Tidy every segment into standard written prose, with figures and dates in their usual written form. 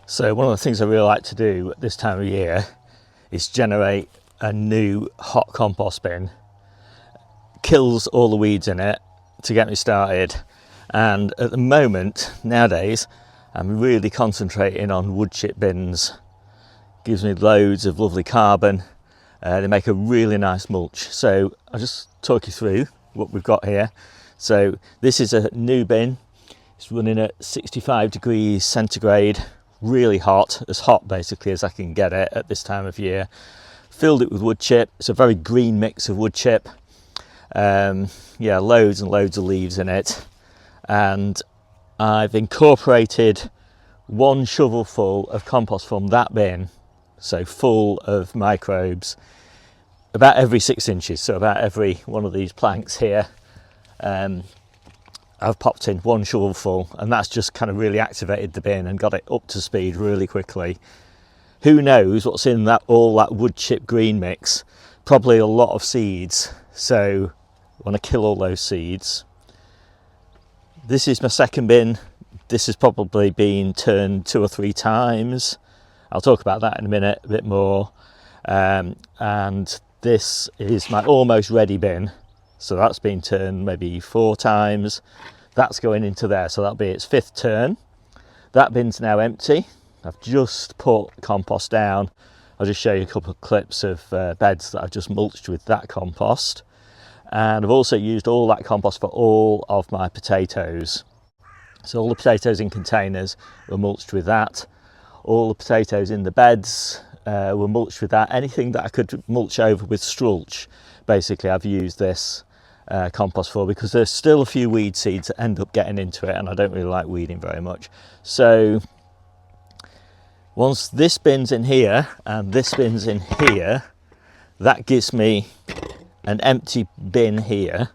So one of the things I really like to do at this time of year is generate a new hot compost bin. Kills all the weeds in it to get me started. And at the moment, nowadays, I'm really concentrating on wood chip bins. Gives me loads of lovely carbon. They make a really nice mulch. So I'll just talk you through what we've got here. So this is a new bin. It's running at 65 degrees centigrade. Really hot, as hot basically as I can get it at this time of year. Filled it with wood chip. It's a very green mix of wood chip. Yeah, loads and loads of leaves in it. And I've incorporated one shovelful of compost from that bin, so full of microbes, about every 6 inches, so about every one of these planks here. I've popped in one shovelful, and that's just kind of really activated the bin and got it up to speed really quickly. Who knows what's in that all that wood chip green mix? Probably a lot of seeds, so I want to kill all those seeds. This is my second bin. This has probably been turned 2 or 3 times. I'll talk about that in a minute, a bit more. And this is my almost ready bin. So that's been turned maybe 4 times. That's going into there, so that'll be its 5th turn. That bin's now empty. I've just put compost down. I'll just show you a couple of clips of beds that I've just mulched with that compost. And I've also used all that compost for all of my potatoes. So all the potatoes in containers were mulched with that. All the potatoes in the beds were mulched with that. Anything that I could mulch over with strulch, basically I've used this compost for, because there's still a few weed seeds that end up getting into it, and I don't really like weeding very much. So once this bin's in here and this bin's in here, that gives me an empty bin here,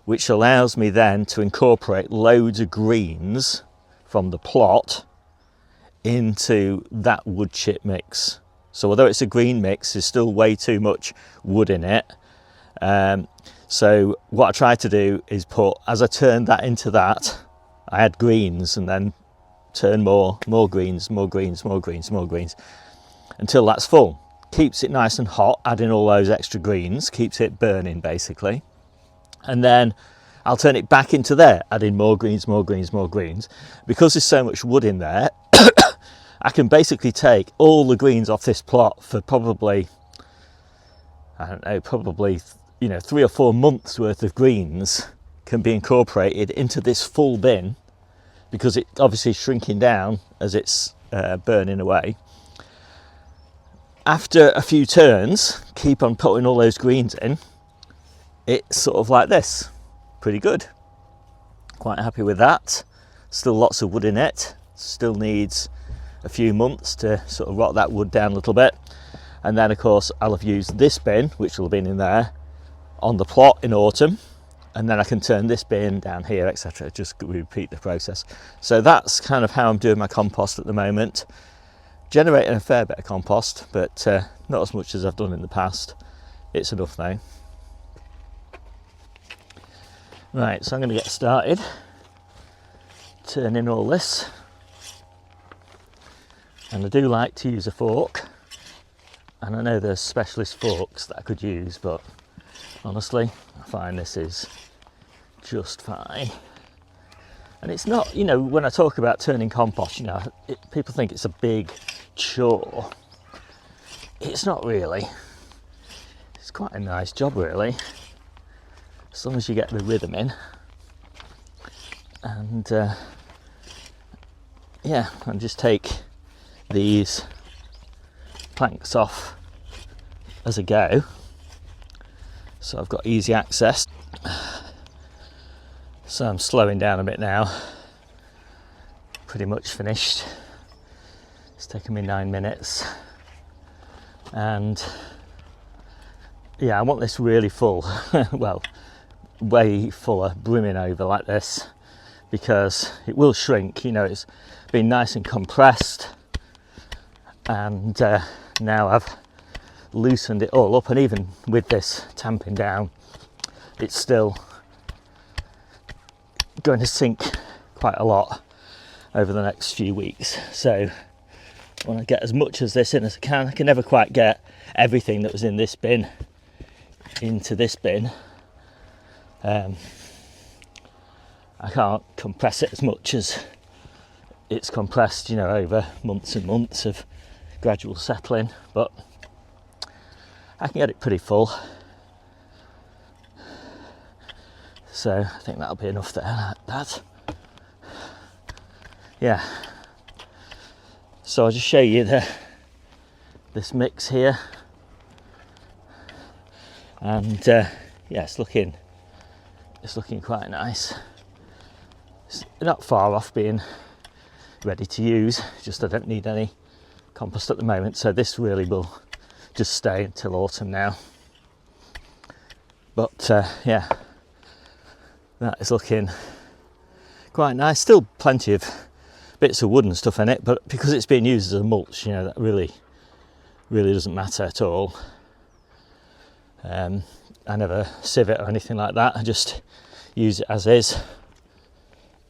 which allows me then to incorporate loads of greens from the plot into that wood chip mix. So although it's a green mix, there's still way too much wood in it. So what I try to do is put, as I turn that into that, I add greens and then turn more greens, more greens, more greens, more greens, until that's full. Keeps it nice and hot, adding all those extra greens, keeps it burning basically. And then I'll turn it back into there, adding more greens, more greens, more greens. Because there's so much wood in there, I can basically take all the greens off this plot for probably, I don't know, probably 3 or 4 months worth of greens can be incorporated into this full bin, because it obviously is shrinking down as it's burning away. After a few turns, keep on putting all those greens in, it's sort of like this. Pretty good. Quite happy with that. Still lots of wood in it. Still needs a few months to sort of rot that wood down a little bit. And then of course I'll have used this bin, which will have been in there, on the plot in autumn. And then I can turn this bin down here, etc. Just repeat the process. So that's kind of how I'm doing my compost at the moment. Generating a fair bit of compost, but not as much as I've done in the past. It's enough now. Right, so I'm going to get started turning all this. And I do like to use a fork. And I know there's specialist forks that I could use, but honestly, I find this is just fine. And it's not, when I talk about turning compost, people think it's a big chore. It's not really. It's quite a nice job, really, as long as you get the rhythm in. And yeah, and just take these planks off as I go, so I've got easy access. So I'm slowing down a bit now. Pretty much finished. It's taken me 9 minutes. And yeah, I want this really full. Well, way fuller, brimming over like this, because it will shrink. It's been nice and compressed, and now I've loosened it all up, and even with this tamping down, it's still going to sink quite a lot over the next few weeks. So I want to get as much of this in as I can. I can never quite get everything that was in this bin into this bin. I can't compress it as much as it's compressed, you know, over months and months of gradual settling, but I can get it pretty full. So I think that'll be enough there, like that. Yeah. So I'll just show you this mix here, and yeah, it's looking quite nice. It's not far off being ready to use. Just I don't need any compost at the moment, so this really will just stay until autumn now. But yeah, that is looking quite nice. Still plenty of bits of wood and stuff in it, but because it's being used as a mulch, you know, that really doesn't matter at all. I never sieve it or anything like that. I just use it as is.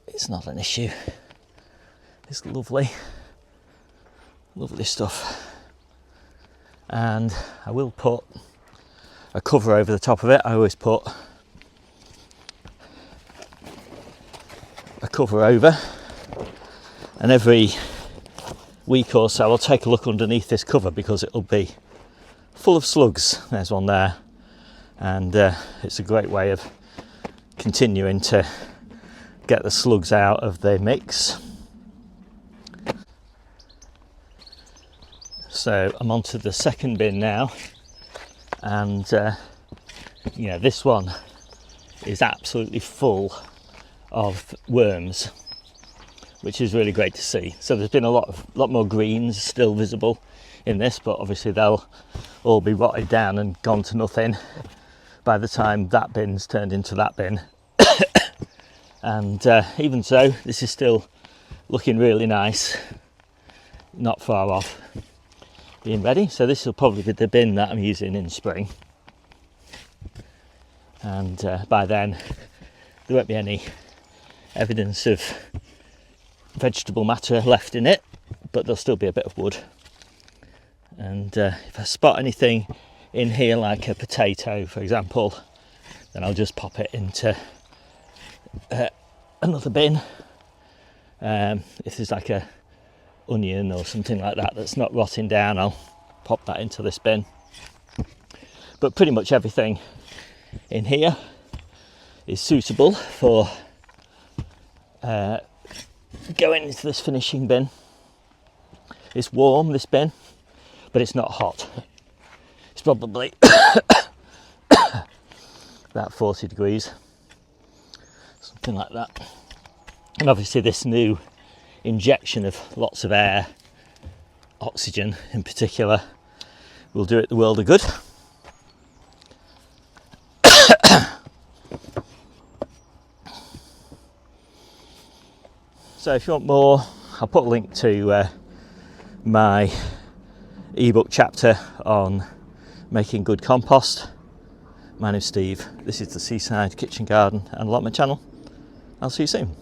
It's not an issue. It's lovely stuff. And I will put a cover over the top of it. I always put a cover over, and every week or so I'll take a look underneath this cover because it'll be full of slugs. There's one there, and it's a great way of continuing to get the slugs out of the mix. So I'm on to the second bin now, and yeah, this one is absolutely full of worms, which is really great to see. So there's been a lot more greens still visible in this, but obviously they'll all be rotted down and gone to nothing by the time that bin's turned into that bin. And even so, this is still looking really nice, not far off being ready. So this will probably be the bin that I'm using in spring, and by then there won't be any evidence of vegetable matter left in it, but there'll still be a bit of wood. And if I spot anything in here, like a potato for example, then I'll just pop it into another bin. If there's like a onion or something like that that's not rotting down, I'll pop that into this bin. But pretty much everything in here is suitable for going into this finishing bin. It's warm, this bin, but it's not hot. It's probably about 40 degrees, something like that. And obviously this new injection of lots of air, oxygen in particular, will do it the world of good. So if you want more, I'll put a link to my ebook chapter on making good compost. My name's Steve. This is the Seaside Kitchen Garden and Allotment channel. I'll see you soon.